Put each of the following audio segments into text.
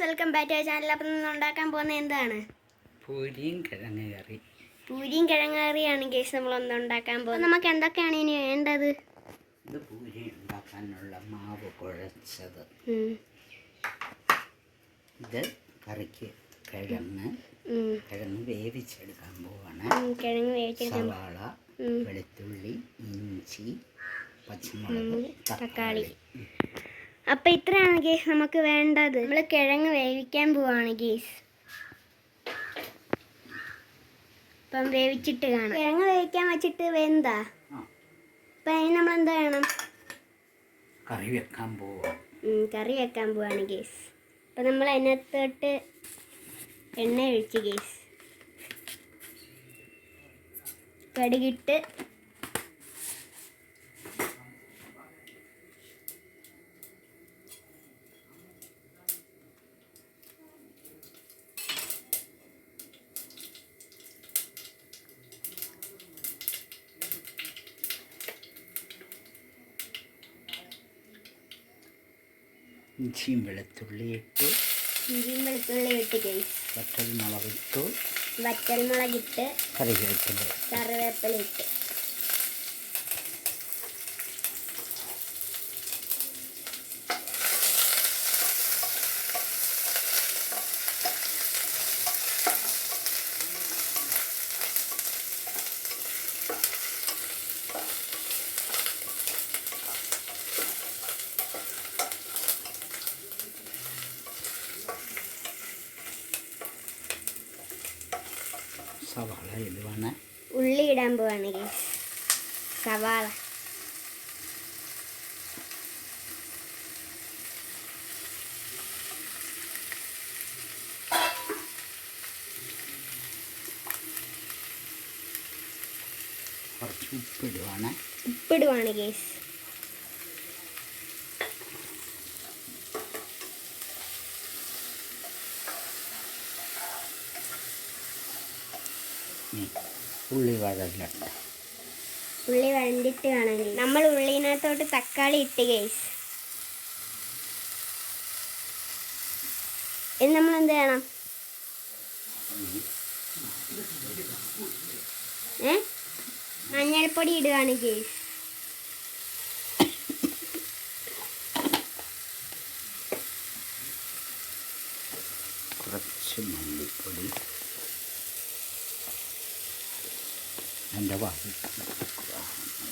Welcome back to channel. അപ്പം ഇന്ന് ഉണ്ടാക്കാൻ പോകുന്നത് എന്താണ്? പൂരിയും കിഴങ്ങ് കറി. പൂരിയും കിഴങ്ങ് കറിയാണ് ഗൈസ് നമ്മളൊന്ന് ഉണ്ടാക്കാൻ പോകുന്നത്. നമുക്ക് എന്തൊക്കെയാണ് ഇനി വേണ്ടത്? ഇത് പൂരി ഉണ്ടാക്കാനുള്ള മാവ് കുഴച്ചത്. ഇത് കറിക്ക് കിഴങ്ങ് വേവിച്ചെടുക്കാൻ പോവാണ്. സവാള, വെളുത്തുള്ളി, ഇഞ്ചി, പച്ചമുളക്, തക്കാളി. അപ്പം ഇത്രയാണ് ഗേസ് നമുക്ക് വേണ്ടത്. നമ്മൾ കിഴങ്ങ് വേവിക്കാൻ പോവാണ് ഗേസ്. അപ്പം വേവിച്ചിട്ട് കാണാം. കിഴങ്ങ് വേവിക്കാൻ വെച്ചിട്ട് വെന്താ. അപ്പം അതിന് നമ്മൾ എന്താ വേണം? കറി വെക്കാൻ പോവാണ് ഗേസ്. അപ്പം നമ്മൾ അതിനകത്തോട്ട് എണ്ണ ഒഴിച്ച് ഗേസ്, കടുകിട്ട് ഇഞ്ചിയും വെളുത്തുള്ളി ഇട്ട് ഗൈസ്. വറ്റൽമുളക് ഇട്ട് കറിവേപ്പില ഇട്ട് സവാള ഇടുവാണ്. ഉള്ളി ഇടാൻ പോവാണ് ഗൈസ്. സവാള, കുറച്ച് ഉപ്പിടുവാണ് ഗൈസ്. ഉള്ളി വഴണ്ട്. ഉള്ളി വഴണ്ടിട്ട് വേണം. നമ്മൾ ഉള്ളിനകത്തോട്ട് തക്കാളി ഇട്ട് ഗൈസ്. ഇനി നമ്മൾ എന്ത് ചെയ്യണം? മഞ്ഞൾപ്പൊടി ഇടുകയാണ് ഗൈസ്. കുറച്ച് മല്ലിപ്പൊടി.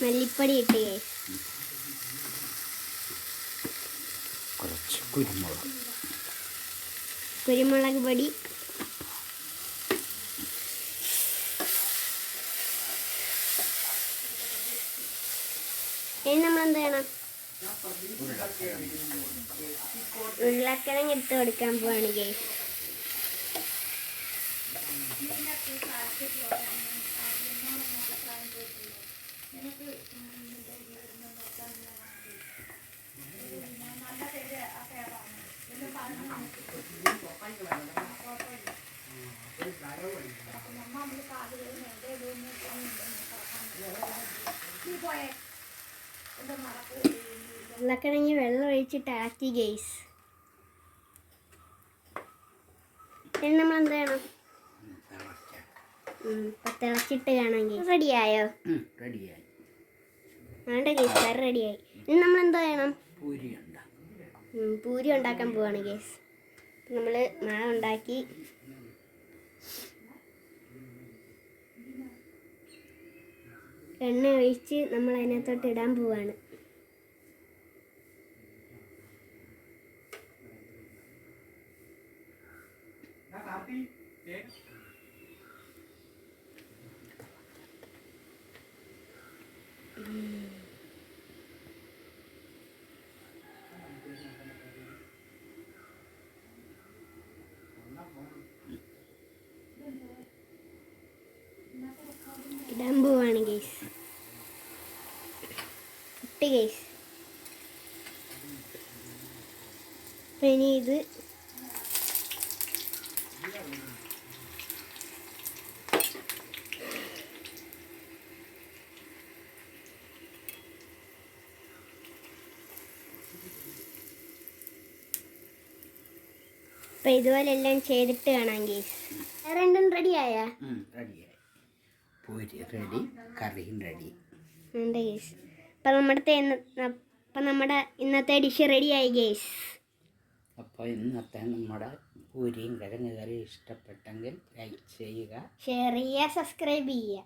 മല്ലിപ്പൊടി ഇട്ട് ഗൈസ്. കുറച്ച് കുരുമുളക് പൊടി. ഇനി നമ്മൾ എന്ത് ചെയ്യണം? ഉരുളക്കിഴങ്ങ് ഇട്ട് കൊടുക്കാൻ പോവാണ് ഗൈസ്. ഉരുളക്കിഴങ്ങ് വെള്ളം ഒഴിച്ചിട്ട് ഇളക്കി ഗൈസ്. ഇനി നമ്മൾ എന്ത് ചെയ്യണം? തിളച്ചിട്ട് കാണാം ഗൈസ്. റെഡിയായോ? വേണ്ട ഗൈസ്, കറി റെഡിയായി. ഇനി നമ്മൾ എന്താ ചെയ്യണം? പൂരി ഉണ്ടാക്കാൻ പോവാണ് ഗൈസ്. നമ്മൾ മാവ് ഉണ്ടാക്കി എണ്ണ ഒഴിച്ച് നമ്മൾ അതിനകത്തോട്ട് ഇടാൻ പോവാണ്. ഇടാൻ പോവാണ് ഗൈസ്. ഇട്ട് ഗൈസ്. ഇനി ഇത് അപ്പം ഇതുപോലെ എല്ലാം ചെയ്തിട്ട് കാണാം ഗേസ്. രണ്ടും റെഡിയായാ? റെഡിയായി. പൂരി റെഡി, കറിയും റെഡി. ഉണ്ട് ഗേസ്. അപ്പം നമ്മുടെ ഇന്നത്തെ ഡിഷ് റെഡിയായി ഗേസ്. അപ്പോൾ ഇന്നത്തെ നമ്മുടെ പൂരിയും കിഴങ്ങ് കറിയും ഇഷ്ടപ്പെട്ടെങ്കിൽ ലൈക്ക് ചെയ്യുക, ഷെയർ ചെയ്യുക, സബ്സ്ക്രൈബ് ചെയ്യുക.